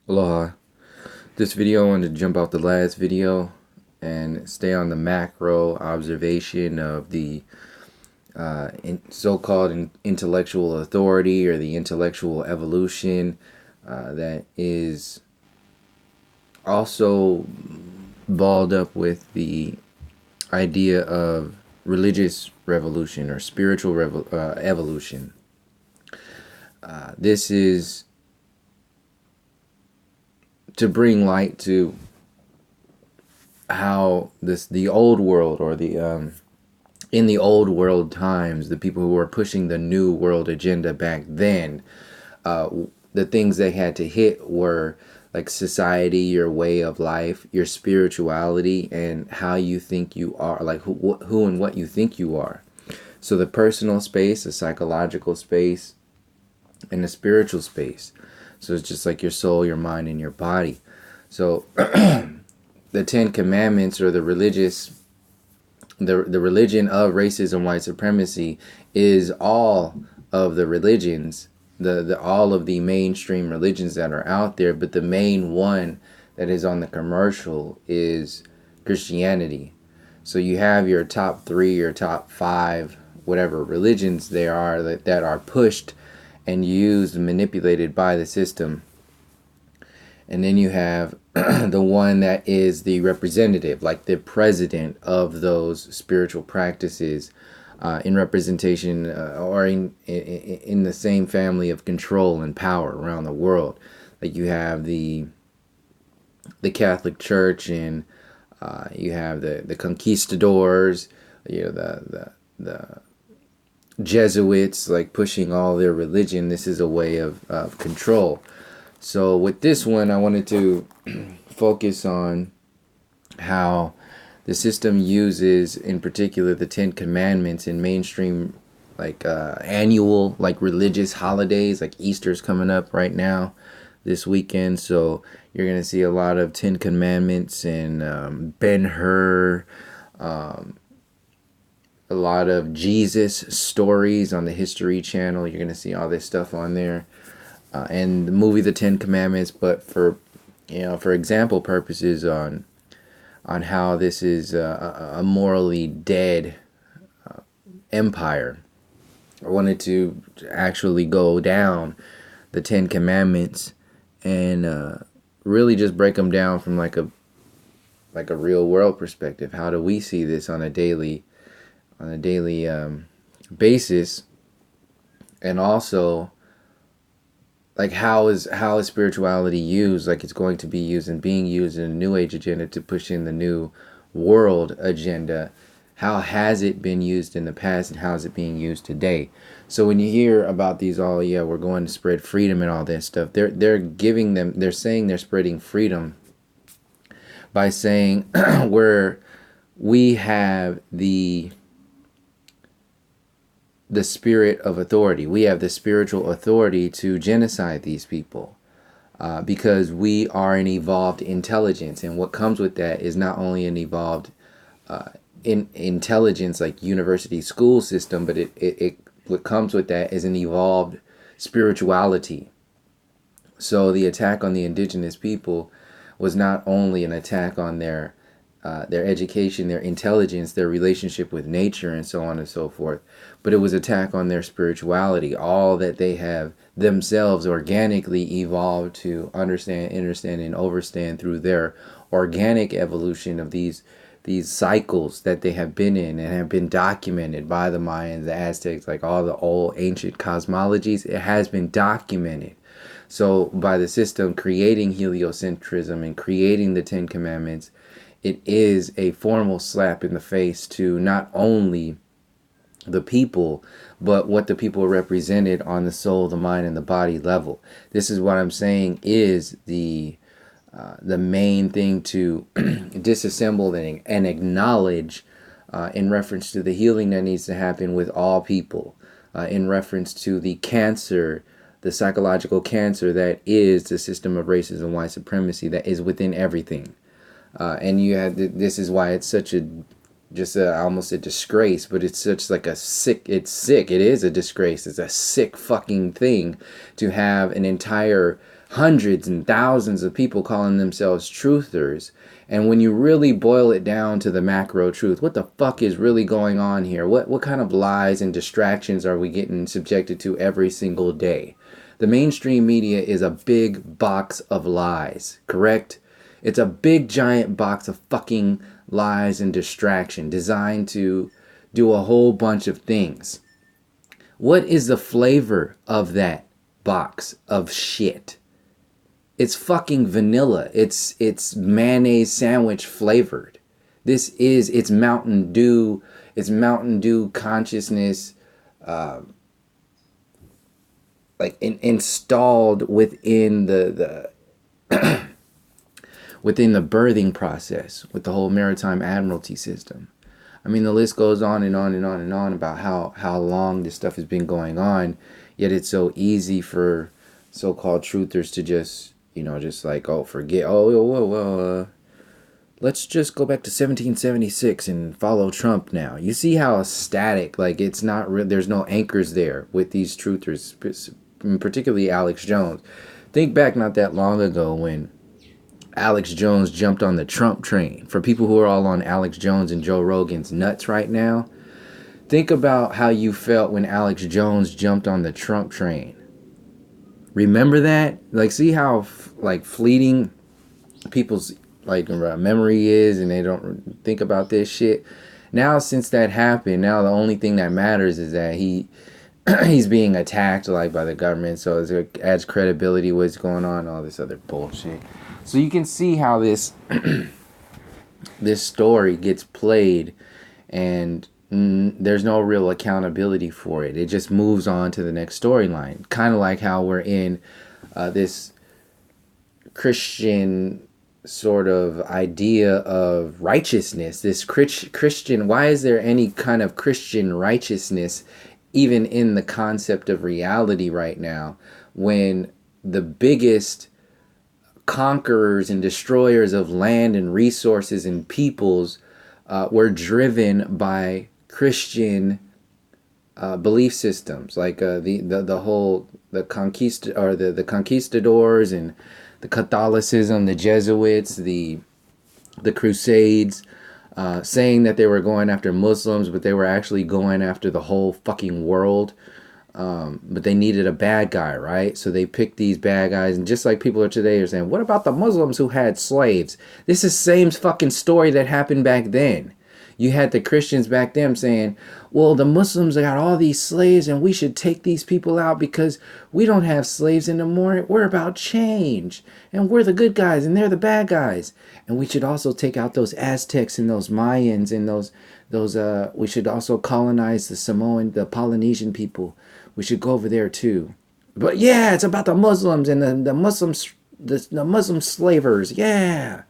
Aloha. This video, I wanted to jump out the last video and stay on the macro observation of the so-called intellectual authority or the intellectual evolution that is also balled up with the idea of religious revolution or spiritual evolution. This is to bring light to how the old world, or the in the old world times, the people who were pushing the new world agenda back then, the things they had to hit were like society, your way of life, your spirituality, and how you think you are, like who and what you think you are. So the personal space, the psychological space, and the spiritual space. So it's just like your soul, your mind, and your body. So the Ten Commandments, or the religion of racism, white supremacy, is all of the religions, the all of the mainstream religions that are out there, but the main one that is on the commercial is Christianity. So you have your top 3 or top 5, whatever religions there are that are pushed and used and manipulated by the system. And then you have the one that is the representative, like the president of those spiritual practices, in representation, or in the same family of control and power around the world. Like you have the Catholic Church, and you have the Conquistadors, the Jesuits, like pushing all their religion. This is a way of control. So with this one, I wanted to focus on how the system uses, in particular, the Ten Commandments in mainstream, like annual, like religious holidays. Like Easter's coming up right now, this weekend. So you're gonna see a lot of Ten Commandments and Ben-Hur, a lot of Jesus stories on the History Channel. You're gonna see all this stuff on there, and the movie The Ten Commandments. But for example purposes, on how this is a morally dead empire, I wanted to actually go down the Ten Commandments and really just break them down from like a real world perspective. How do we see this on a daily basis, and also like how is spirituality used, like it's going to be used and being used in a new age agenda to push in the new world agenda. How has it been used in the past, and how is it being used today? So when you hear about these, all, yeah, we're going to spread freedom and all that stuff, they're saying they're spreading freedom by saying we have the spirit of authority. We have the spiritual authority to genocide these people, because we are an evolved intelligence. And what comes with that is not only an evolved intelligence, like university school system, but what comes with that is an evolved spirituality. So the attack on the indigenous people was not only an attack on their education, their intelligence, their relationship with nature, and so on and so forth, but it was attack on their spirituality, all that they have themselves organically evolved to understand, and overstand through their organic evolution of these cycles that they have been in and have been documented by the Mayans, the Aztecs, like all the old ancient cosmologies. It has been documented. So by the system creating heliocentrism and creating the Ten Commandments, it is a formal slap in the face to not only the people, but what the people represented on the soul, the mind, and the body level. This is what I'm saying is the main thing to disassemble and acknowledge, in reference to the healing that needs to happen with all people, in reference to the cancer, the psychological cancer that is the system of racism, white supremacy, that is within everything. And you had this is why it's such almost a disgrace, but it's such like it's sick. It is a disgrace. It's a sick fucking thing to have an entire hundreds and thousands of people calling themselves truthers. And when you really boil it down to the macro truth, what the fuck is really going on here? What kind of lies and distractions are we getting subjected to every single day? The mainstream media is a big box of lies, correct? It's a big giant box of fucking lies and distraction designed to do a whole bunch of things. What is the flavor of that box of shit? It's fucking vanilla. It's mayonnaise sandwich flavored. It's Mountain Dew. It's Mountain Dew consciousness, installed within the within the birthing process with the whole maritime admiralty system. I mean, the list goes on and on and on and on about how long this stuff has been going on. Yet it's so easy for so-called truthers to just forget. Let's just go back to 1776 and follow Trump now. You see how static, it's not real. There's no anchors there with these truthers, particularly Alex Jones. Think back not that long ago when Alex Jones jumped on the Trump train. For people who are all on Alex Jones and Joe Rogan's nuts right now, think about how you felt when Alex Jones jumped on the Trump train. Remember that? See how fleeting people's memory is, and they don't think about this shit. Now, since that happened, now the only thing that matters is that he's being attacked by the government, so it adds credibility to what's going on, all this other bullshit. So you can see how this this story gets played, and there's no real accountability for it. It just moves on to the next storyline. Kind of like how we're in this Christian sort of idea of righteousness. This Christian, why is there any kind of Christian righteousness even in the concept of reality right now, when the biggest conquerors and destroyers of land and resources and peoples were driven by Christian belief systems, the Conquistadors and the Catholicism, the Jesuits, the Crusades, saying that they were going after Muslims, but they were actually going after the whole fucking world. But they needed a bad guy, right? So they picked these bad guys, and just like people are today are saying, what about the Muslims who had slaves? This is the same fucking story that happened back then. You had the Christians back then saying, well, the Muslims got all these slaves and we should take these people out because we don't have slaves anymore. We're about change and we're the good guys and they're the bad guys. And we should also take out those Aztecs and those Mayans and we should also colonize the Polynesian people. We should go over there too. But yeah, it's about the Muslims and the Muslim slavers. Yeah.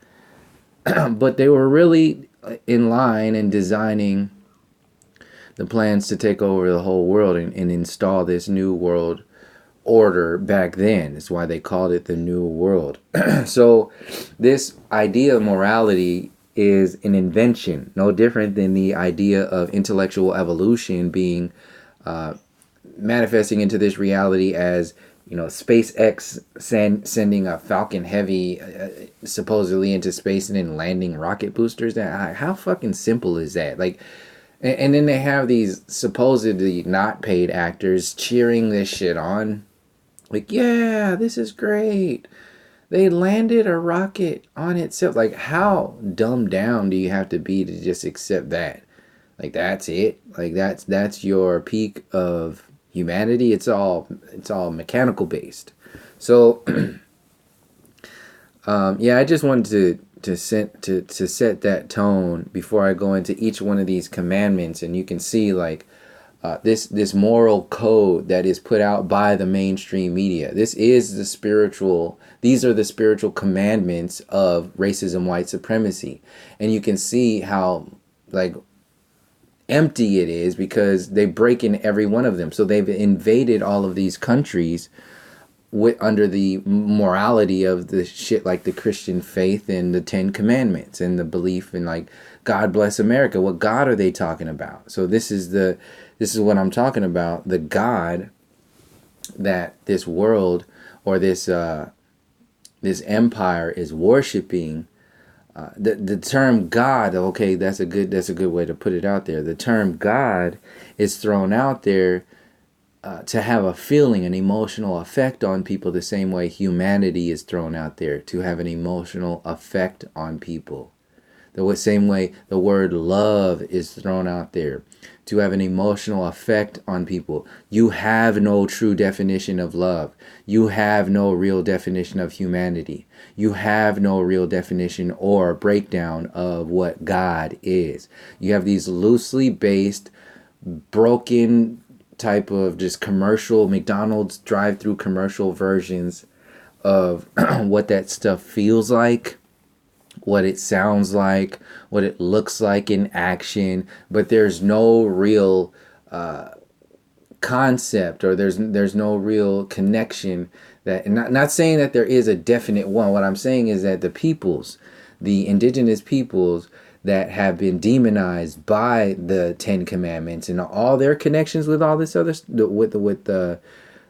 But they were really in line and designing the plans to take over the whole world and install this new world order back then. That's why they called it the New World. So this idea of morality is an invention, no different than the idea of intellectual evolution being manifesting into this reality as, SpaceX sending a Falcon Heavy supposedly into space and then landing rocket boosters. How fucking simple is that? And then they have these supposedly not paid actors cheering this shit on. Yeah, this is great. They landed a rocket on itself. How dumbed down do you have to be to just accept that? That's it? That's your peak of humanity? It's all mechanical based. So I just wanted to set that tone before I go into each one of these commandments, and you can see this moral code that is put out by the mainstream media. These are the spiritual commandments of racism, white supremacy. And you can see how empty it is because they break in every one of them. So they've invaded all of these countries under the morality of the shit like the Christian faith and the 10 Commandments and the belief in God bless America. What God are they talking about? So this is what I'm talking about. The God that this world or this this empire is worshiping the term God. Okay, that's a good way to put it out there. The term God is thrown out there to have a feeling, an emotional effect on people, the same way humanity is thrown out there to have an emotional effect on people. The same way the word love is thrown out there to have an emotional effect on people. You have no true definition of love. You have no real definition of humanity. You have no real definition or breakdown of what God is. You have these loosely based, broken type of just commercial, McDonald's drive-through commercial versions of what that stuff feels like, what it sounds like, what it looks like in action, but there's no real concept, or there's no real connection. That, not saying that there is a definite one. What I'm saying is that the indigenous peoples that have been demonized by the Ten Commandments and all their connections with all this other with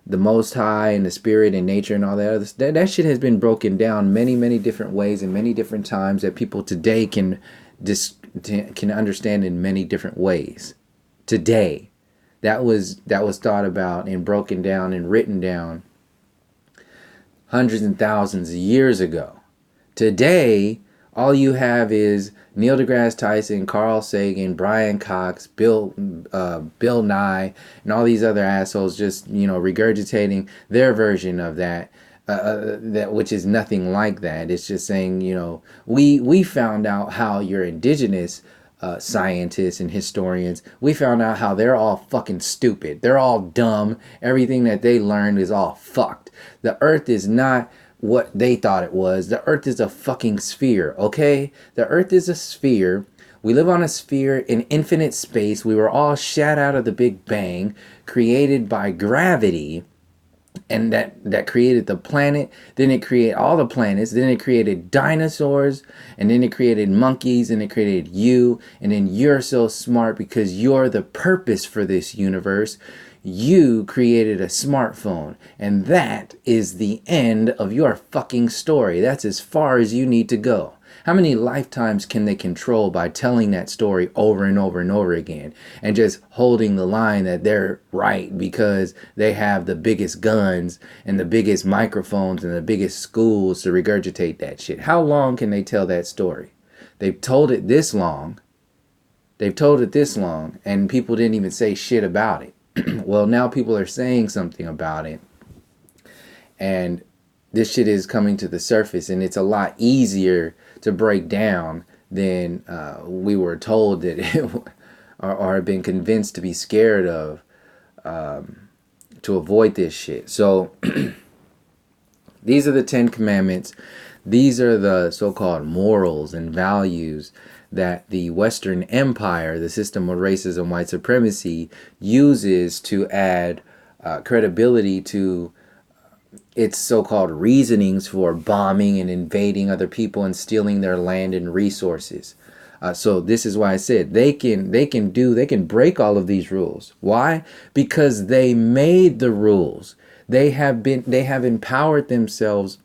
the Most High and the Spirit and nature and all that other stuff, that shit has been broken down many different ways and many different times that people today can understand in many different ways. Today, that was thought about and broken down and written down hundreds and thousands of years ago. Today, all you have is Neil deGrasse Tyson, Carl Sagan, Brian Cox, Bill Nye, and all these other assholes just, regurgitating their version of that, which is nothing like that. It's just saying, we found out how your indigenous scientists and historians, we found out how they're all fucking stupid. They're all dumb. Everything that they learned is all fucked. The earth is not what they thought it was. The earth is a fucking sphere, okay? The earth is a sphere. We live on a sphere in infinite space. We were all shot out of the Big Bang, created by gravity, and that created the planet. Then it created all the planets. Then it created dinosaurs, and then it created monkeys, and it created you. And then you're so smart because you're the purpose for this universe. You created a smartphone, and that is the end of your fucking story. That's as far as you need to go. How many lifetimes can they control by telling that story over and over and over again and just holding the line that they're right because they have the biggest guns and the biggest microphones and the biggest schools to regurgitate that shit? How long can they tell that story? They've told it this long. And people didn't even say shit about it. Well, now people are saying something about it, and this shit is coming to the surface, and it's a lot easier to break down than we were told that it, or have been convinced to be scared of, to avoid this shit. So these are the 10 Commandments. These are the so-called morals and values that the Western Empire, the system of racism, white supremacy, uses to add credibility to its so-called reasonings for bombing and invading other people and stealing their land and resources. So this is why I said they can break all of these rules. Why? Because they made the rules. They have empowered themselves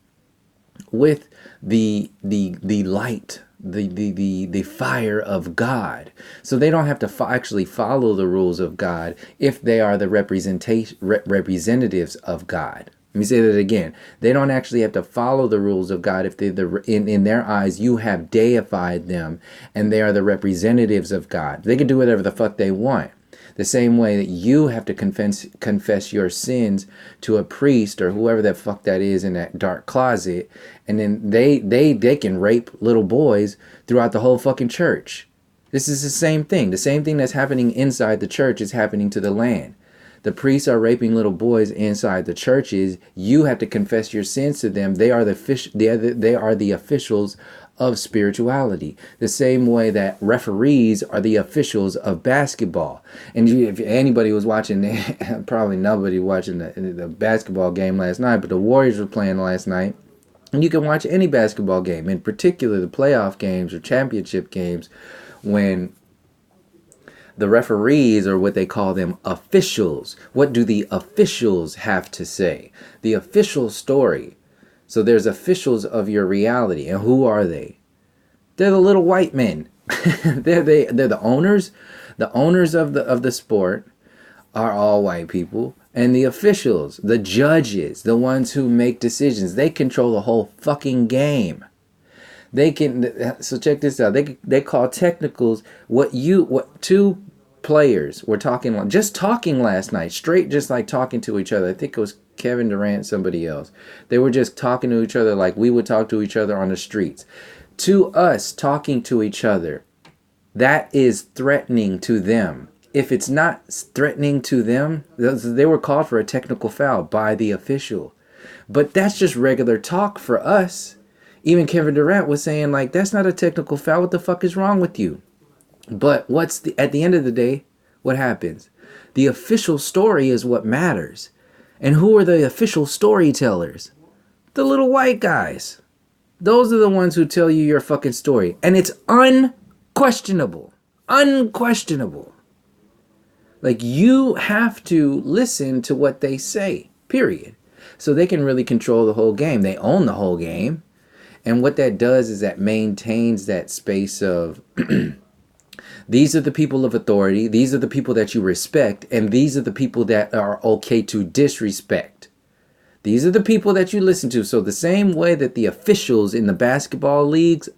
with the light, the fire of God. So they don't have to actually follow the rules of God if they are the representatives of God. Let me say that again. They don't actually have to follow the rules of God if they in their eyes you have deified them and they are the representatives of God. They can do whatever the fuck they want. The same way that you have to confess your sins to a priest or whoever the fuck that is in that dark closet, and then they can rape little boys throughout the whole fucking church. This is the same thing. The same thing that's happening inside the church is happening to the land. The priests are raping little boys inside the churches. You have to confess your sins to them. They are the officials of spirituality. The same way that referees are the officials of basketball. And if anybody was watching, probably nobody watching the basketball game last night, but the Warriors were playing last night. And you can watch any basketball game, in particular the playoff games or championship games, when the referees, or what they call them, officials. What do the officials have to say? The official story So there's officials of your reality. And who are they? They're the little white men. they're the owners. The owners of the sport are all white people. And the officials, the judges, the ones who make decisions, they control the whole fucking game. They can, so check this out. They call technicals what two players were talking, just talking last night, straight, just like talking to each other. I think it was Kevin Durant, somebody else. They were just talking to each other like we would talk to each other on the streets. To us, talking to each other, that is threatening to them. If it's not threatening to them, they were called for a technical foul by the official. But that's just regular talk for us. Even Kevin Durant was saying, like, that's not a technical foul. What the fuck is wrong with you? But at the end of the day, what happens? The official story is what matters. And who are the official storytellers? The little white guys. Those are the ones who tell you your fucking story. And it's unquestionable. Unquestionable. Like, you have to listen to what they say, period. So they can really control the whole game. They own the whole game. And what that does is that maintains that space of these are the people of authority. These are the people that you respect. And these are the people that are okay to disrespect. These are the people that you listen to. So the same way that the officials in the basketball leagues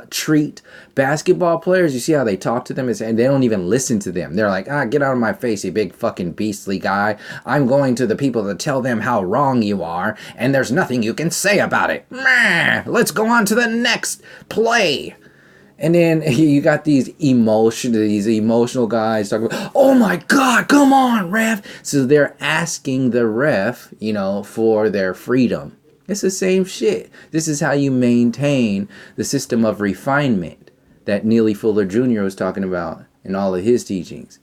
treat basketball players, you see how they talk to them and they don't even listen to them. They're like, get out of my face, you big fucking beastly guy. I'm going to the people to tell them how wrong you are, and there's nothing you can say about it. Let's go on to the next play. And then you got these emotional guys talking about, oh my God, come on, ref. So they're asking the ref, for their freedom. It's the same shit. This is how you maintain the system of refinement that Neely Fuller Jr. was talking about in all of his teachings.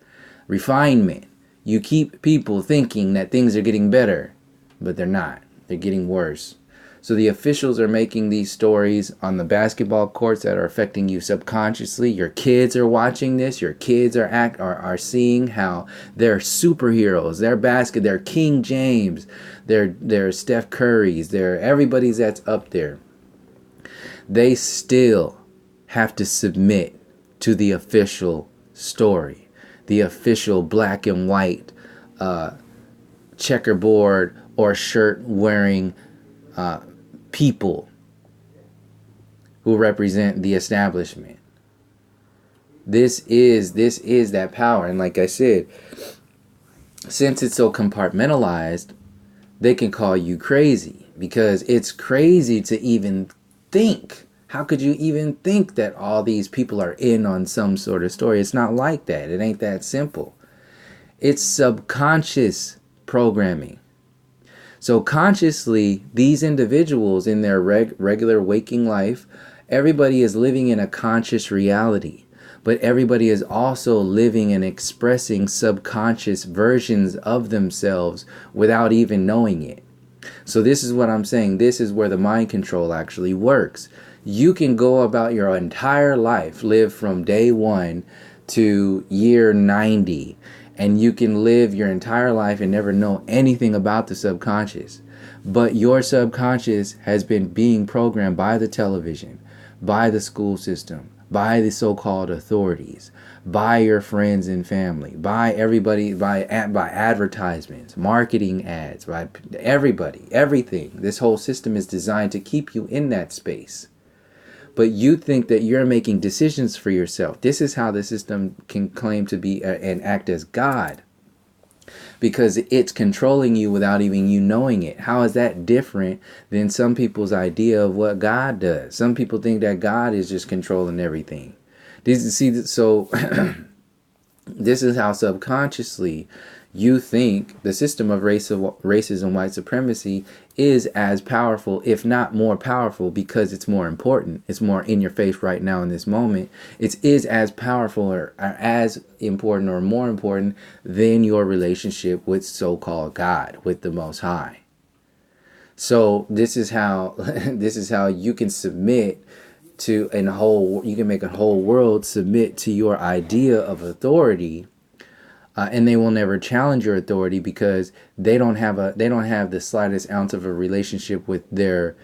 Refinement. You keep people thinking that things are getting better, but they're not. They're getting worse. So the officials are making these stories on the basketball courts that are affecting you subconsciously. Your kids are watching this. Your kids are seeing how they're superheroes. They're King James. They're Steph Curry's. They're everybody's that's up there. They still have to submit to the official story, the official black and white checkerboard or shirt wearing people who represent the establishment. This is that power. And like I said, since it's so compartmentalized, they can call you crazy, because it's crazy to even think. How could you even think that all these people are in on some sort of story? It's not like that. It ain't that simple. It's subconscious programming. So consciously, these individuals in their regular waking life, everybody is living in a conscious reality. But everybody is also living and expressing subconscious versions of themselves without even knowing it. So this is what I'm saying. This is where the mind control actually works. You can go about your entire life, live from day 1 to year 90, and you can live your entire life and never know anything about the subconscious. But your subconscious has been being programmed by the television, by the school system, by the so-called authorities, by your friends and family, by everybody, by advertisements, marketing ads, by everybody, everything. This whole system is designed to keep you in that space. But you think that you're making decisions for yourself. This is how the system can claim to be and act as God, because it's controlling you without even you knowing it. How is that different than some people's idea of what God does? Some people think that God is just controlling everything. So this is how subconsciously you think the system of racism, white supremacy is as powerful, if not more powerful, because it's more important. It's more in your face right now in this moment. It is as powerful or as important or more important than your relationship with so-called God, with the Most High. So this is how you can submit to you can make a whole world submit to your idea of authority and they will never challenge your authority because they don't have the slightest ounce of a relationship with their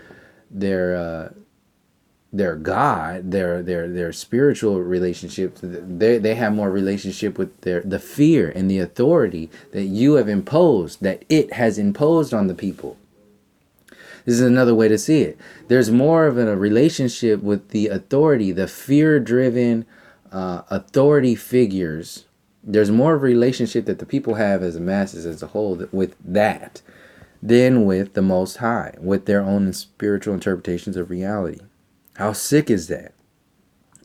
God, their spiritual relationships. They have more relationship with the fear and the authority that you have imposed, that it has imposed on the people. This is another way to see it. There's more of a relationship with the authority, the fear-driven authority figures. There's more of a relationship that the people have as the masses as a whole with that than with the Most High, with their own spiritual interpretations of reality. How sick is that?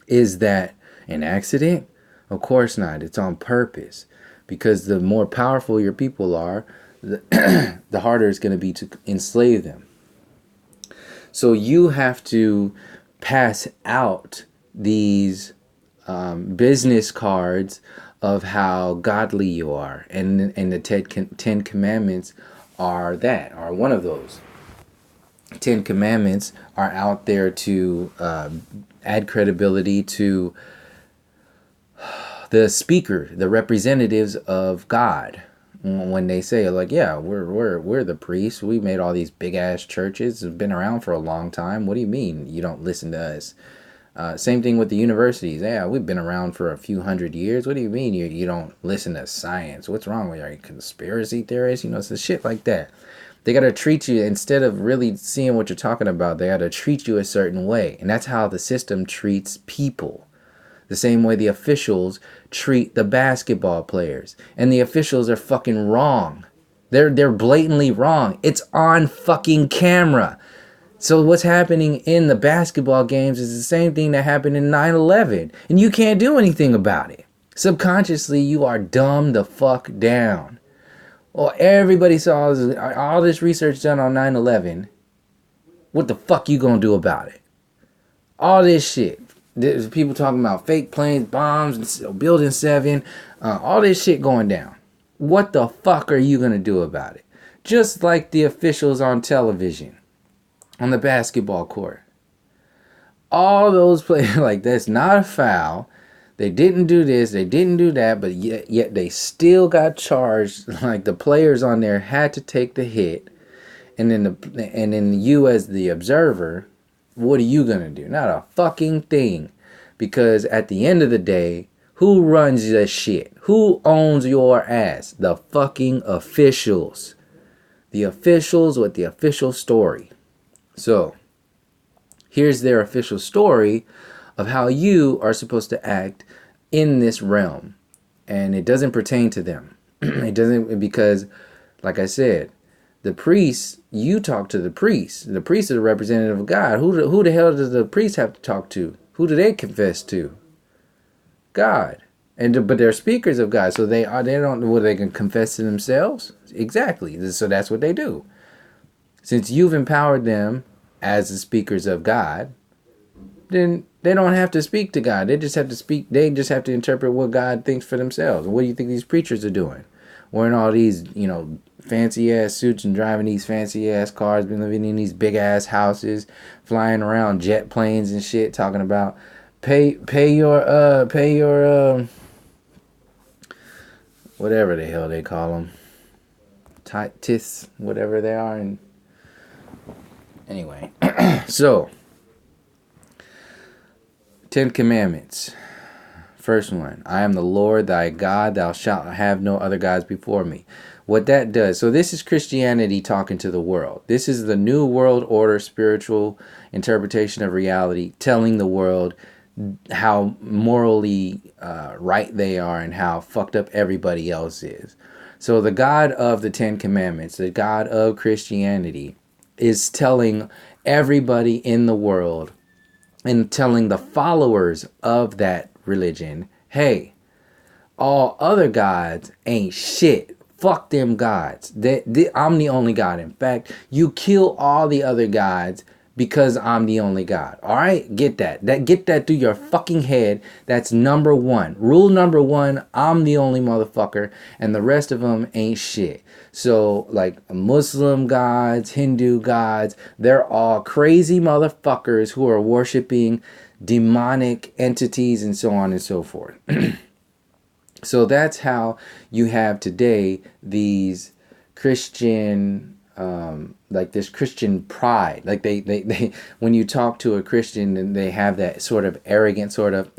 Is that an accident? Of course not. It's on purpose. Because the more powerful your people are, the harder it's going to be to enslave them. So you have to pass out these business cards of how godly you are. And the Ten Commandments are one of those. 10 Commandments are out there to add credibility to the speaker, the representatives of God. When they say, like, yeah, we're the priests, we made all these big ass churches, have been around for a long time. What do you mean you don't listen to us? Same thing with the universities. Yeah, we've been around for a few hundred years. What do you mean you don't listen to science? What's wrong with you? Are you conspiracy theorists? It's the shit like that. They got to treat you, instead of really seeing what you're talking about, they got to treat you a certain way. And that's how the system treats people. The same way the officials treat the basketball players. And the officials are fucking wrong. They're blatantly wrong. It's on fucking camera. So what's happening in the basketball games is the same thing that happened in 9/11. And you can't do anything about it. Subconsciously, you are dumbed the fuck down. Well, everybody saw all this research done on 9/11. What the fuck you gonna do about it? All this shit. There's people talking about fake planes, bombs, Building 7, all this shit going down. What the fuck are you gonna do about it? Just like the officials on television, on the basketball court. All those players, like, that's not a foul. They didn't do this, they didn't do that, but yet they still got charged. Like, the players on there had to take the hit, and then you as the observer, what are you gonna do? Not a fucking thing, because at the end of the day, who runs this shit? Who owns your ass? The fucking officials. The officials with the official story. So, here's their official story of how you are supposed to act in this realm. And it doesn't pertain to them. It doesn't, because, like I said, the priests, you talk to the priests. The priest is a representative of God. Who the hell does the priest have to talk to? Who do they confess to? God. But they're speakers of God, so they don't know what they can confess to themselves. Exactly. So that's what they do. Since you've empowered them as the speakers of God, then they don't have to speak to God. They just have to speak. They just have to interpret what God thinks for themselves. What do you think these preachers are doing? Wearing all these, fancy ass suits and driving these fancy ass cars, been living in these big ass houses, flying around jet planes and shit, talking about pay your whatever the hell they call them, tis, whatever they are. And anyway, so 10 Commandments. First one, I am the Lord thy God, thou shalt have no other gods before me. What that does, so this is Christianity talking to the world. This is the new world order, spiritual interpretation of reality, telling the world how morally right they are and how fucked up everybody else is. So the God of the 10 Commandments, the God of Christianity, is telling everybody in the world and telling the followers of that religion, hey, all other gods ain't shit. Fuck them gods. I'm the only God. In fact, you kill all the other gods because I'm the only God. All right? Get that. Get that through your fucking head. That's number one. Rule number one, I'm the only motherfucker, and the rest of them ain't shit. So, like, Muslim gods, Hindu gods, they're all crazy motherfuckers who are worshiping demonic entities and so on and so forth. So that's how you have today these Christian, like this Christian pride. Like they when you talk to a Christian and they have that sort of arrogant sort of,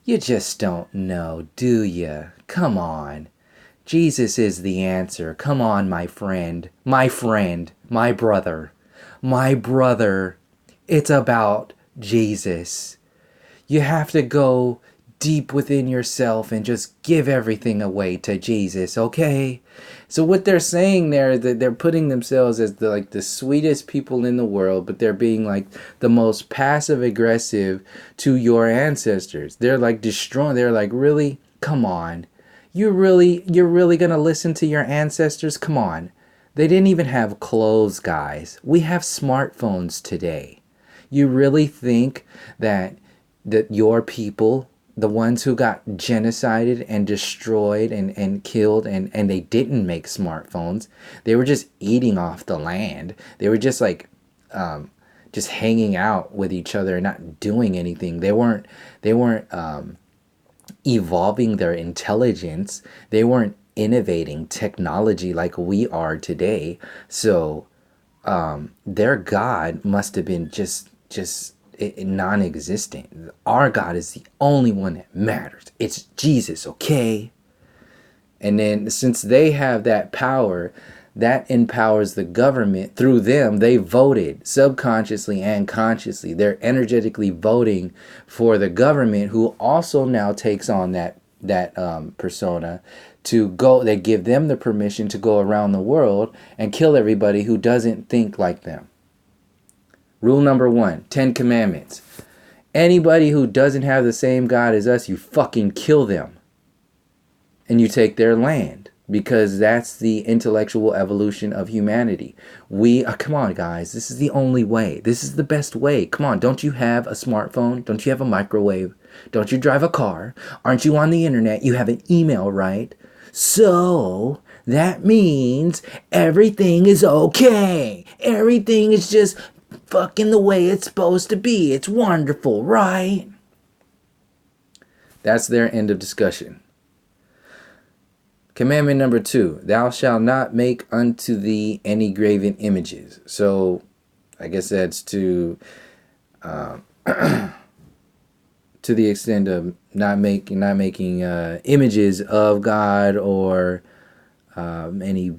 you just don't know, do you? Come on. Jesus is the answer. Come on, my friend. My friend. My brother. My brother. It's about Jesus. You have to go deep within yourself and just give everything away to Jesus, okay? So what they're saying there is that they're putting themselves as the sweetest people in the world, but they're being like the most passive aggressive to your ancestors. They're like destroying. They're like, really? Come on. You're really going to listen to your ancestors? Come on. They didn't even have clothes, guys. We have smartphones today. You really think that your people, the ones who got genocided and destroyed and killed, and they didn't make smartphones, they were just eating off the land. They were just like just hanging out with each other and not doing anything. They weren't evolving their intelligence. They weren't innovating technology like we are today. So their God must have been just non-existent. Our God is the only one that matters. It's Jesus, okay? And then since they have that power, that empowers the government. Through them, they voted subconsciously and consciously. They're energetically voting for the government, who also now takes on that persona to go. They give them the permission to go around the world and kill everybody who doesn't think like them. Rule number 1, 10 Commandments. Anybody who doesn't have the same God as us, you fucking kill them. And you take their land. Because that's the intellectual evolution of humanity. Come on, guys. This is the only way. This is the best way. Come on. Don't you have a smartphone? Don't you have a microwave? Don't you drive a car? Aren't you on the internet? You have an email, right? So that means everything is okay. Everything is just fucking the way it's supposed to be. It's wonderful, right? That's their end of discussion. Commandment number 2, thou shalt not make unto thee any graven images. So I guess that's to the extent of not making images of God, or any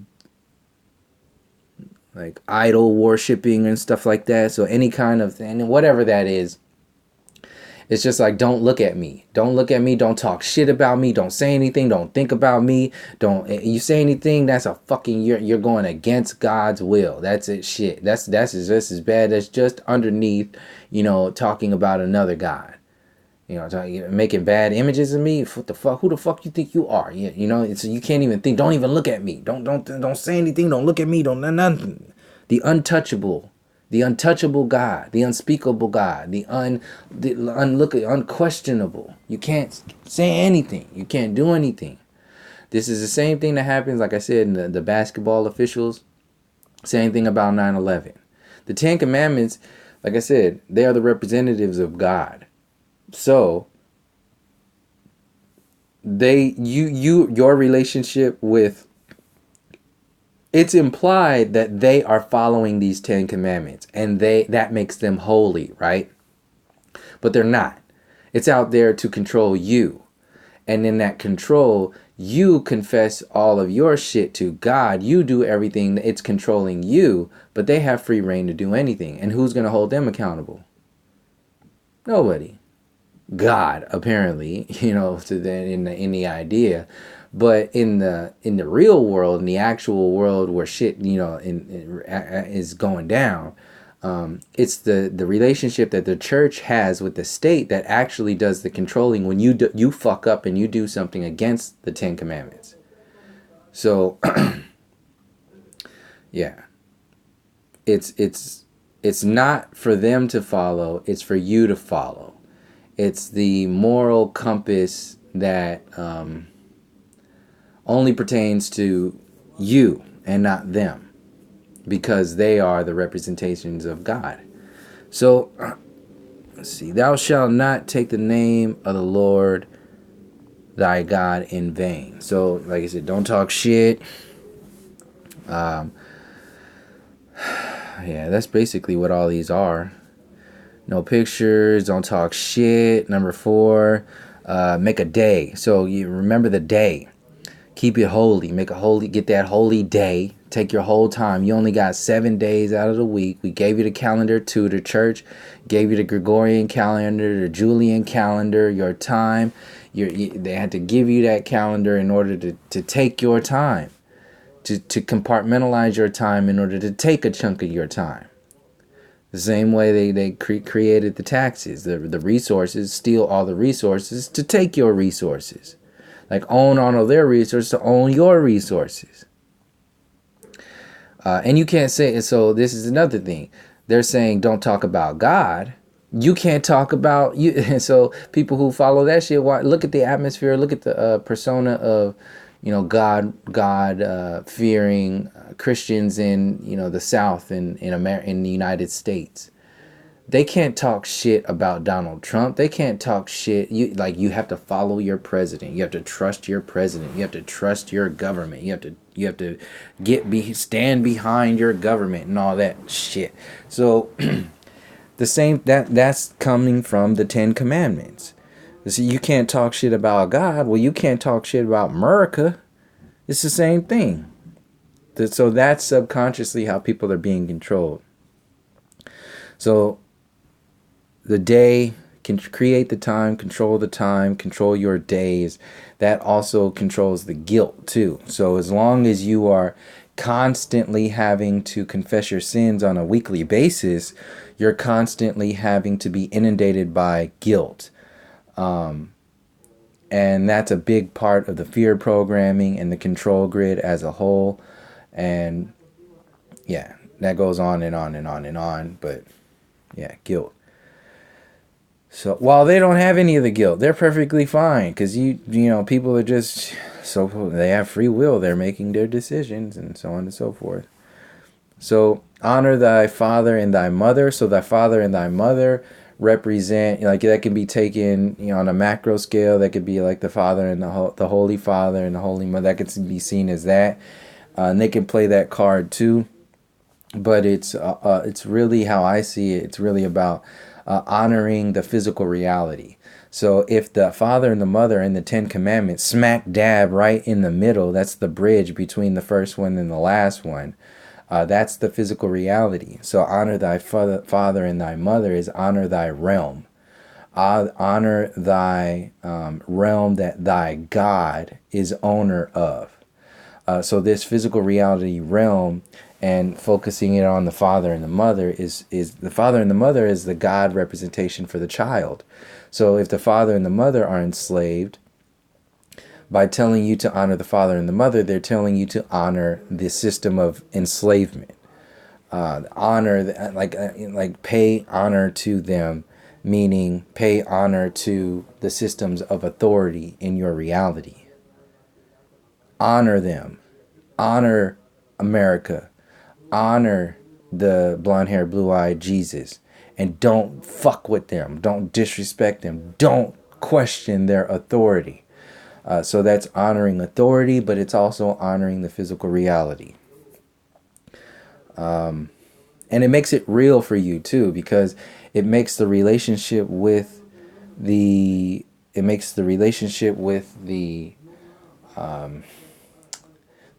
like idol worshiping and stuff like that. So any kind of thing, whatever that is, it's just like, don't look at me. Don't look at me. Don't talk shit about me. Don't say anything. Don't think about me. You say anything, that's a fucking, you're going against God's will. That's it. Shit. That's just as bad as just underneath, talking about another God. Making bad images of me. What the fuck? Who the fuck you think you are? So you can't even think. Don't even look at me. Don't say anything. Don't look at me. Don't nothing. The untouchable God, the unspeakable God, the unquestionable. You can't say anything. You can't do anything. This is the same thing that happens, like I said, in the basketball officials. Same thing about 9/11. The 10 Commandments, like I said, they are the representatives of God. So your relationship with, it's implied that they are following these 10 Commandments, and that makes them holy, right? But they're not. It's out there to control you. And in that control, you confess all of your shit to God. You do everything. It's controlling you, but they have free reign to do anything. And who's going to hold them accountable? Nobody. God, apparently, in the idea. But in the real world, in the actual world where shit, is going down, it's the relationship that the church has with the state that actually does the controlling when you fuck up and you do something against the 10 Commandments. So, yeah, it's not for them to follow. It's for you to follow. It's the moral compass that only pertains to you and not them, because they are the representations of God. So, let's see. Thou shalt not take the name of the Lord thy God in vain. So, like I said, don't talk shit. Yeah, that's basically what all these are. No pictures, don't talk shit. Number 4, make a day. So you remember the day. Keep it holy. Get that holy day. Take your whole time. You only got 7 days out of the week. We gave you the calendar too. The church gave you the Gregorian calendar, the Julian calendar, your time. They had to give you that calendar in order to take your time. To compartmentalize your time in order to take a chunk of your time. The same way they created the taxes, the resources, steal all the resources to take your resources. Like own all of their resources to own your resources. And you can't say, so this is another thing. They're saying don't talk about God. You can't talk about you. And so people who follow that shit, look at the atmosphere, look at the persona of, God fearing Christians in, the South in the United States. They can't talk shit about Donald Trump. They can't talk shit. You have to follow your president. You have to trust your president. You have to trust your government. You have to stand behind your government and all that shit. So the same that's coming from the 10 Commandments. So you can't talk shit about God. Well, you can't talk shit about America. It's the same thing. So that's subconsciously how people are being controlled. So the day, can create the time, control your days. That also controls the guilt too. So as long as you are constantly having to confess your sins on a weekly basis, you're constantly having to be inundated by guilt. And that's a big part of the fear programming and the control grid as a whole. And yeah, that goes on and on and on and on. But yeah, guilt. So while they don't have any of the guilt, they're perfectly fine because people are just so they have free will. They're making their decisions and so on and so forth. So honor thy father and thy mother. So thy father and thy mother represent, like, that can be taken, on a macro scale. That could be like the father and the Holy Father and the Holy Mother. That could be seen as that, and they can play that card too. But it's really how I see it. It's really about honoring the physical reality. So if the father and the mother in the 10 Commandments smack dab right in the middle, that's the bridge between the first one and the last one. That's the physical reality. So honor thy father and thy mother is honor thy realm. Honor thy realm that thy God is owner of. So this physical reality realm, and focusing it on the father and the mother is the father and the mother is the God representation for the child. So if the father and the mother are enslaved, by telling you to honor the father and the mother, they're telling you to honor the system of enslavement. Honor, like pay honor to them, meaning pay honor to the systems of authority in your reality. Honor them. Honor America. Honor the blonde-haired, blue-eyed Jesus. And don't fuck with them. Don't disrespect them. Don't question their authority. So that's honoring authority, but it's also honoring the physical reality. And it makes it real for you too, because it makes the relationship with the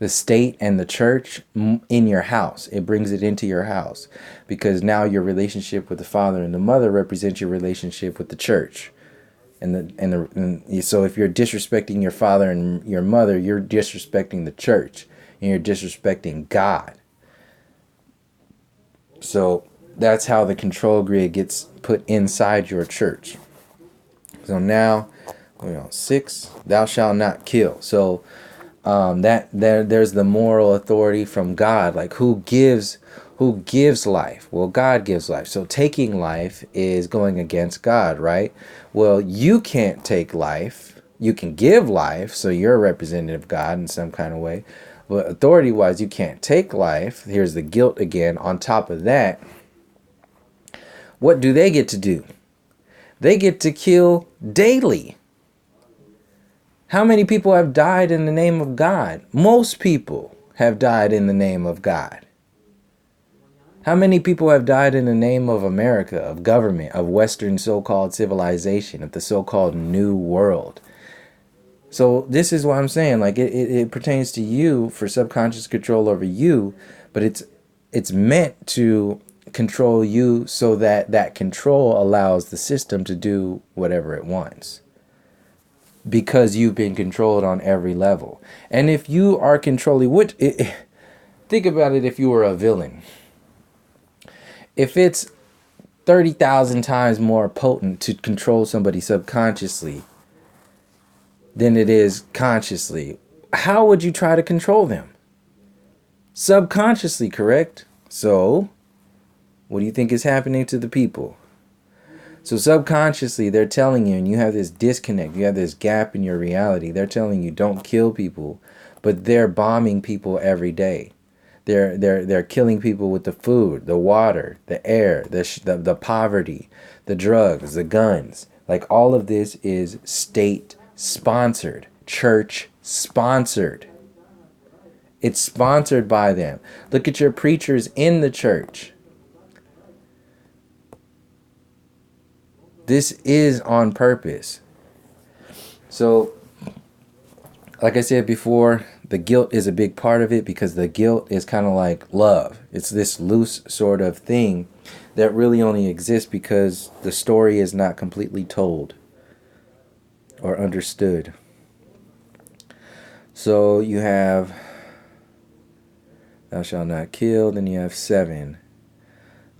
state and the church in your house. It brings it into your house, because now your relationship with the father and the mother represents your relationship with the church. And so if you're disrespecting your father and your mother, you're disrespecting the church and you're disrespecting God. So that's how the control grid gets put inside your church. So now, 6, thou shalt not kill. So there's the moral authority from God. Like, who gives life? Well, God gives life. So taking life is going against God, right? Well, you can't take life. You can give life, so you're a representative of God in some kind of way. But authority-wise, you can't take life. Here's the guilt again. On top of that, what do they get to do? They get to kill daily. How many people have died in the name of God? Most people have died in the name of God. How many people have died in the name of America, of government, of Western so-called civilization, of the so-called New World? So this is what I'm saying. Like it pertains to you for subconscious control over you, but it's meant to control you so that that control allows the system to do whatever it wants. Because you've been controlled on every level. And if you are controlling, think about it if you were a villain. If it's 30,000 times more potent to control somebody subconsciously than it is consciously, how would you try to control them? Subconsciously, correct? So, what do you think is happening to the people? So subconsciously, they're telling you, and you have this disconnect, you have this gap in your reality. They're telling you don't kill people, but they're bombing people every day. They're killing people with the food, the water, the air, the poverty, the drugs, the guns. Like all of this is state sponsored, church sponsored. It's sponsored by them. Look at your preachers in the church. This is on purpose. So, like I said before, the guilt is a big part of it because the guilt is kind of like love. It's this loose sort of thing that really only exists because the story is not completely told or understood. So you have thou shalt not kill, then you have 7.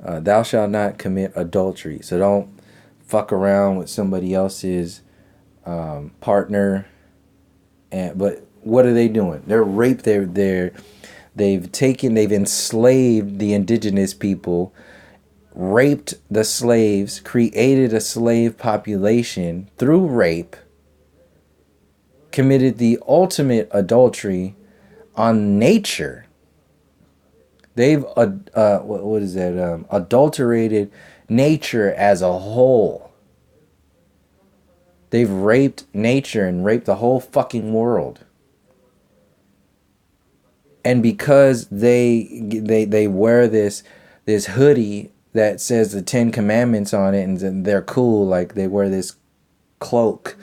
Thou shalt not commit adultery. So don't fuck around with somebody else's partner. But what are they doing? They're raped. They've enslaved the indigenous people, raped the slaves, created a slave population through rape, committed the ultimate adultery on nature. They've adulterated nature as a whole. They've raped nature and raped the whole fucking world. And because they wear this hoodie that says the 10 Commandments on it, and they're cool, like they wear this cloak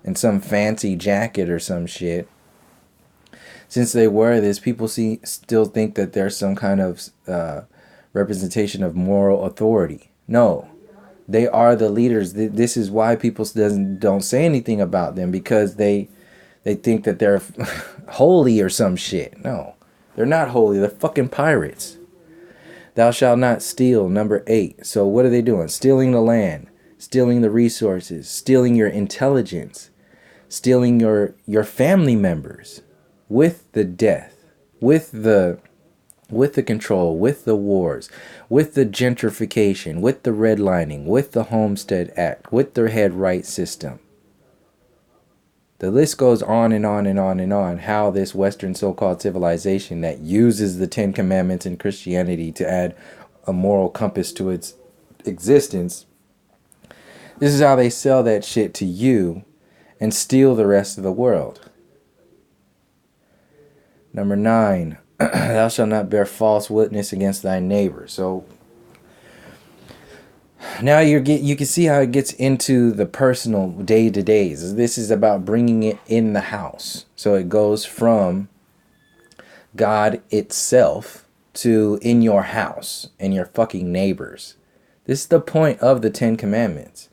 and some fancy jacket or some shit. Since they wear this, people still think that there's some kind of representation of moral authority. No. They are the leaders. This is why people don't say anything about them, because they think that they're holy or some shit. No, they're not holy. They're fucking pirates. Thou shalt not steal, number 8. So what are they doing? Stealing the land, stealing the resources, stealing your intelligence, stealing your family members with the death, with the control, with the wars, with the gentrification, with the redlining, with the Homestead Act, with the head right system. The list goes on and on and on and on, how this Western so-called civilization that uses the 10 Commandments in Christianity to add a moral compass to its existence. This is how they sell that shit to you and steal the rest of the world. Number 9. Thou shalt not bear false witness against thy neighbor. So now you can see how it gets into the personal day-to-days. This is about bringing it in the house. So it goes from God itself to in your house and your fucking neighbors. This is the point of the 10 Commandments.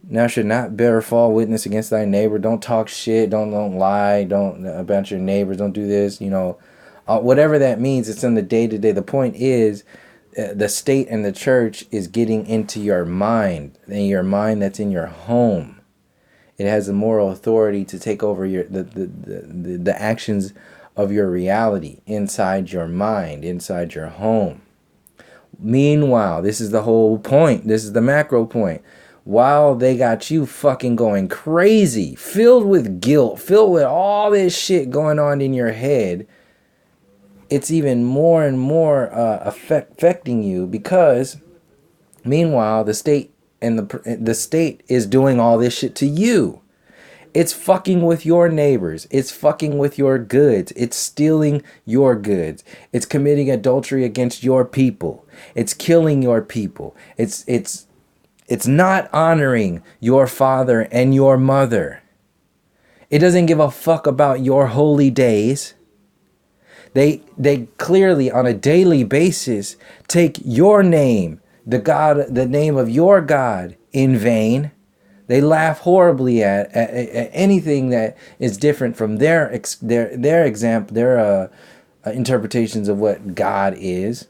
Now should not bear false witness against thy neighbor. Don't talk shit. Don't lie. Don't about your neighbors. Don't do this. Whatever that means. It's in the day-to-day. The point is, the state and the church is getting into your mind, and your mind that's in your home. It has the moral authority to take over the actions of your reality inside your mind, inside your home. Meanwhile, this is the whole point. This is the macro point. While they got you fucking going crazy, filled with guilt, filled with all this shit going on in your head, it's even more and more affecting you, because meanwhile the state and the state is doing all this shit to you, It's fucking with your neighbors. It's fucking with your goods. It's stealing your goods. It's committing adultery against your people. It's killing your people. It's not honoring your father and your mother. It doesn't give a fuck about your holy days. They clearly on a daily basis take your name, the name of your God, in vain. They laugh horribly at anything that is different from their interpretations of what God is.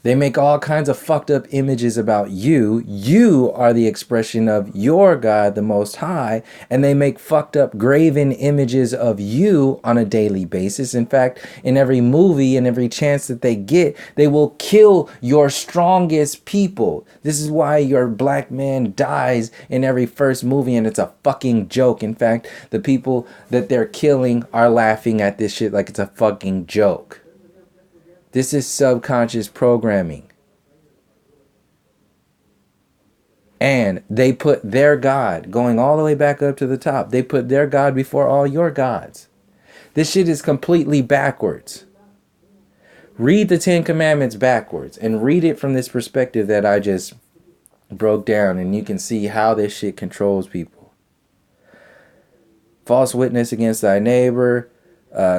They make all kinds of fucked up images about you. You are the expression of your God, the Most High. And they make fucked up graven images of you on a daily basis. In fact, in every movie and every chance that they get, they will kill your strongest people. This is why your black man dies in every first movie, and it's a fucking joke. In fact, the people that they're killing are laughing at this shit like it's a fucking joke. This is subconscious programming. And they put their God, going all the way back up to the top, they put their God before all your gods. This shit is completely backwards. Read the Ten Commandments backwards and read it from this perspective that I just broke down, and you can see how this shit controls people. False witness against thy neighbor.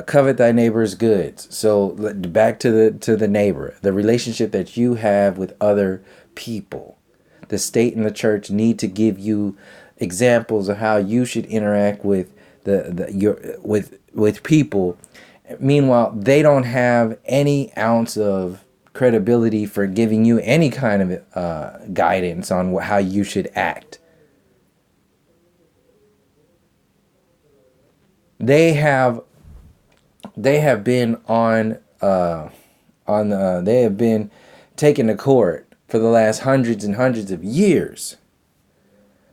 Covet thy neighbor's goods. So back to the neighbor, the relationship that you have with other people. The state and the church need to give you examples of how you should interact with with people. Meanwhile, they don't have any ounce of credibility for giving you any kind of guidance on how you should act. They have been they have been taken to court for the last hundreds and hundreds of years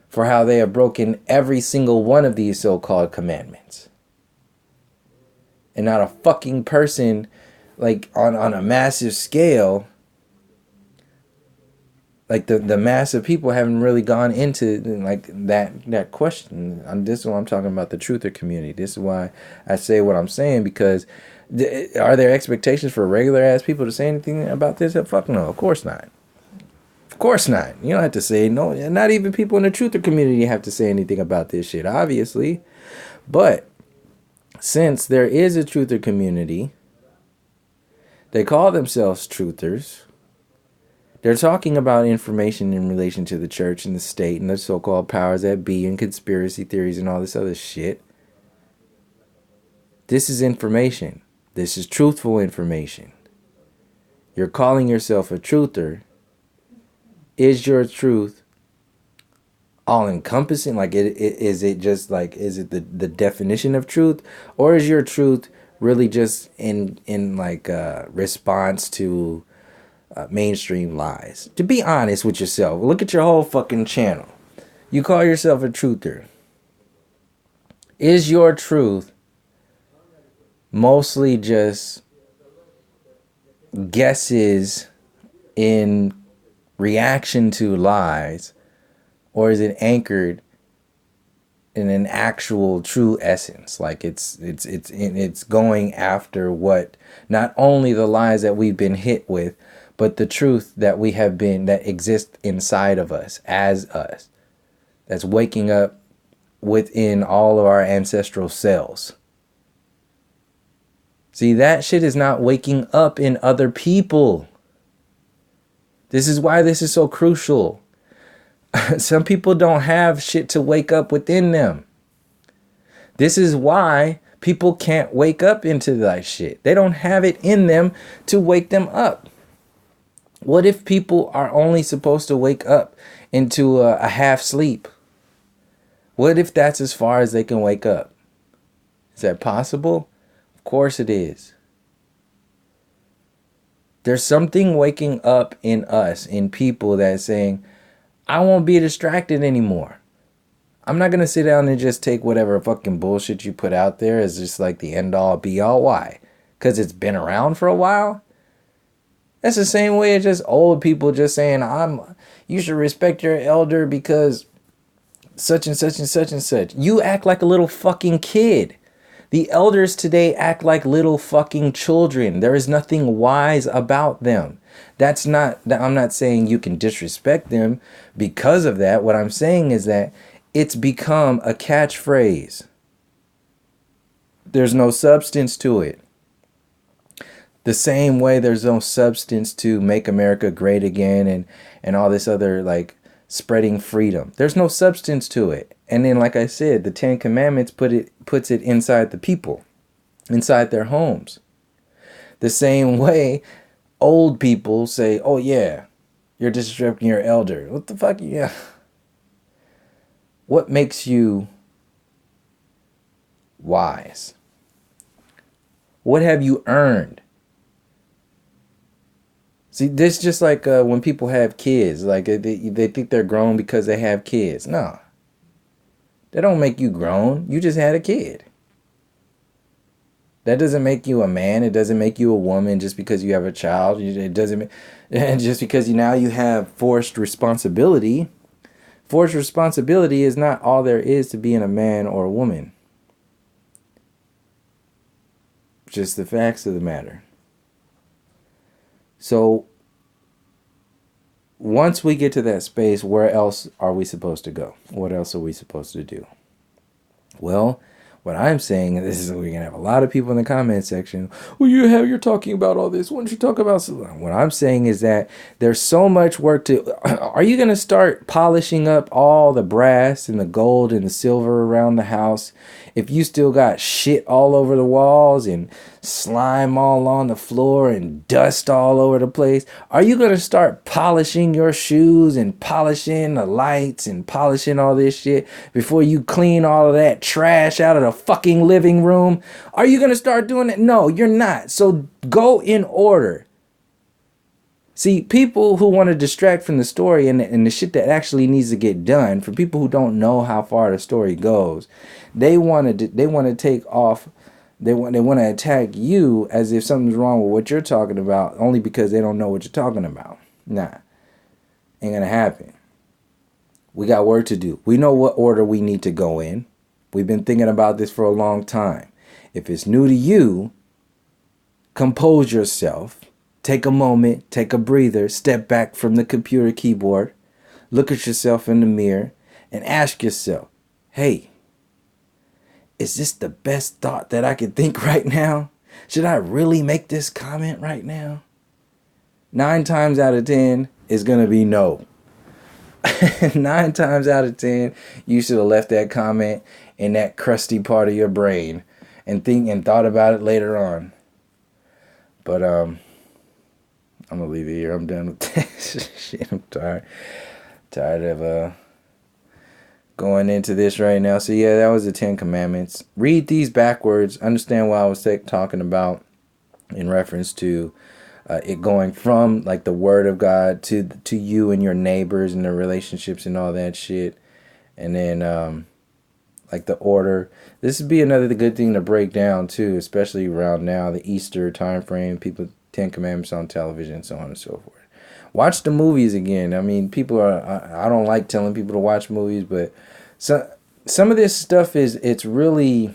for how they have broken every single one of these so-called commandments. And not a fucking person, like on a massive scale, like the mass of people haven't really gone into like that question. This is why I'm talking about the truther community. This is why I say what I'm saying, because are there expectations for regular ass people to say anything about this? Fuck no, of course not. Of course not. You don't have to say no. Not even people in the truther community have to say anything about this shit, obviously. But since there is a truther community, they call themselves truthers. They're talking about information in relation to the church and the state and the so-called powers that be and conspiracy theories and all this other shit. This is information. This is truthful information. You're calling yourself a truther. Is your truth all encompassing? Like, is it just like, is it the definition of truth? Or is your truth really just in like response to mainstream lies? To be honest with yourself, look at your whole fucking channel. You call yourself a truther. Is your truth mostly just guesses in reaction to lies, or is it anchored in an actual true essence? Like it's going after what, not only the lies that we've been hit with, but the truth that we have been, that exists inside of us, as us, that's waking up within all of our ancestral cells. See, that shit is not waking up in other people. This is why this is so crucial. Some people don't have shit to wake up within them. This is why people can't wake up into that shit. They don't have it in them to wake them up. What if people are only supposed to wake up into a half sleep? What if that's as far as they can wake up? Is that possible? Of course it is. There's something waking up in us, in people, that's saying, I won't be distracted anymore. I'm not going to sit down and just take whatever fucking bullshit you put out there as just like the end all be all. Why? Because it's been around for a while? That's the same way as just old people just saying, you should respect your elder because such and such and such and such. You act like a little fucking kid. The elders today act like little fucking children. There is nothing wise about them. That's not, I'm not saying you can disrespect them because of that. What I'm saying is that it's become a catchphrase. There's no substance to it. The same way there's no substance to Make America Great Again and all this other like spreading freedom. There's no substance to it. And then, like I said, the Ten Commandments puts it inside the people, inside their homes. The same way old people say, oh yeah, you're disrespecting your elder. What the fuck? Yeah. What makes you wise? What have you earned? See, this just like when people have kids, like they think they're grown because they have kids. No, that don't make you grown. You just had a kid. That doesn't make you a man. It doesn't make you a woman just because you have a child. It doesn't, and just because now you have forced responsibility. Forced responsibility is not all there is to being a man or a woman. Just the facts of the matter. So once we get to that space, where else are we supposed to go? What else are we supposed to do? Well, what I'm saying is we're going to have a lot of people in the comment section. Well, you're talking about all this. Why don't you talk about... What I'm saying is that there's so much work to... Are you going to start polishing up all the brass and the gold and the silver around the house if you still got shit all over the walls and slime all on the floor and dust all over the place? Are you going to start polishing your shoes and polishing the lights and polishing all this shit before you clean all of that trash out of the fucking living room? Are you going to start doing it? No, you're not. So go in order. See, people who want to distract from the story and the shit that actually needs to get done, for people who don't know how far the story goes, they want to take off. They want to attack you as if something's wrong with what you're talking about, only because they don't know what you're talking about. Nah, ain't gonna happen. We got work to do. We know what order we need to go in. We've been thinking about this for a long time. If it's new to you, compose yourself. Take a moment, take a breather, step back from the computer keyboard, look at yourself in the mirror, and ask yourself, hey, is this the best thought that I can think right now? Should I really make this comment right now? 9 times out of 10 is going to be no. 9 times out of 10, you should have left that comment in that crusty part of your brain and thought about it later on. But I'm gonna leave it here. I'm done with this shit. I'm tired of going into this right now. So yeah, that was the 10 Commandments. Read these backwards. Understand what I was talking about in reference to it going from like the Word of God to you and your neighbors and the relationships and all that shit, and then like the order. This would be another good thing to break down too, especially around now, the Easter time frame. People. 10 Commandments on television, so on and so forth. Watch the movies again. I mean, people are... I don't like telling people to watch movies, but some of this stuff it's really...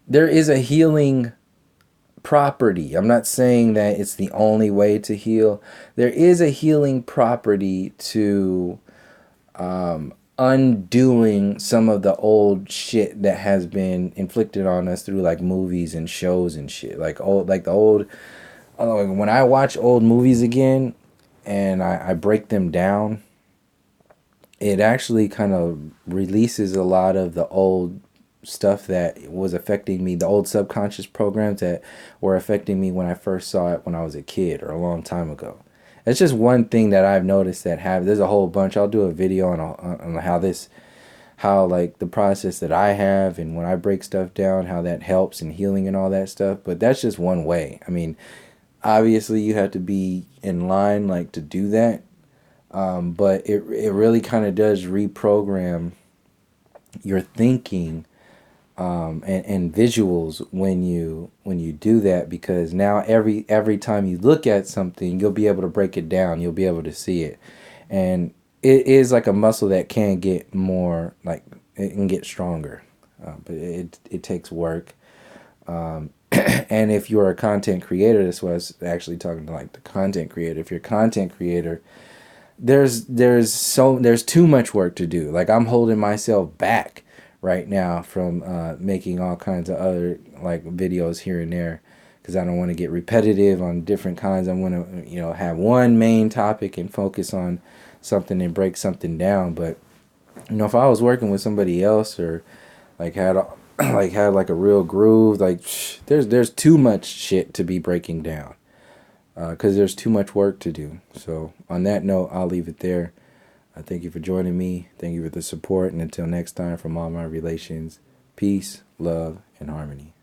There is a healing property. I'm not saying that it's the only way to heal. There is a healing property to undoing some of the old shit that has been inflicted on us through like movies and shows and shit. Like when I watch old movies again and I break them down, it actually kind of releases a lot of the old stuff that was affecting me, the old subconscious programs that were affecting me when I first saw it when I was a kid or a long time ago. It's just one thing that I've noticed that there's a whole bunch. I'll do a video on how like the process that I have and when I break stuff down, how that helps in healing and all that stuff. But that's just one way. I mean, obviously you have to be in line like to do that. But it really kind of does reprogram your thinking and visuals when you do that, because now every time you look at something, you'll be able to break it down, you'll be able to see it. And it is like a muscle that can get more, like, it can get stronger, but it takes work. And if you're a content creator, that's what I was actually talking to, like, the content creator. If you're a content creator, there's too much work to do. Like, I'm holding myself back right now from making all kinds of other, like, videos here and there, because I don't want to get repetitive on different kinds. I want to, you know, have one main topic and focus on something and break something down. But, you know, if I was working with somebody else, or like had like a real groove, like, there's too much shit to be breaking down, because there's too much work to do. So on that note, I'll leave it there. Thank you for joining me. Thank you for the support. And until next time, from all my relations, peace, love, and harmony.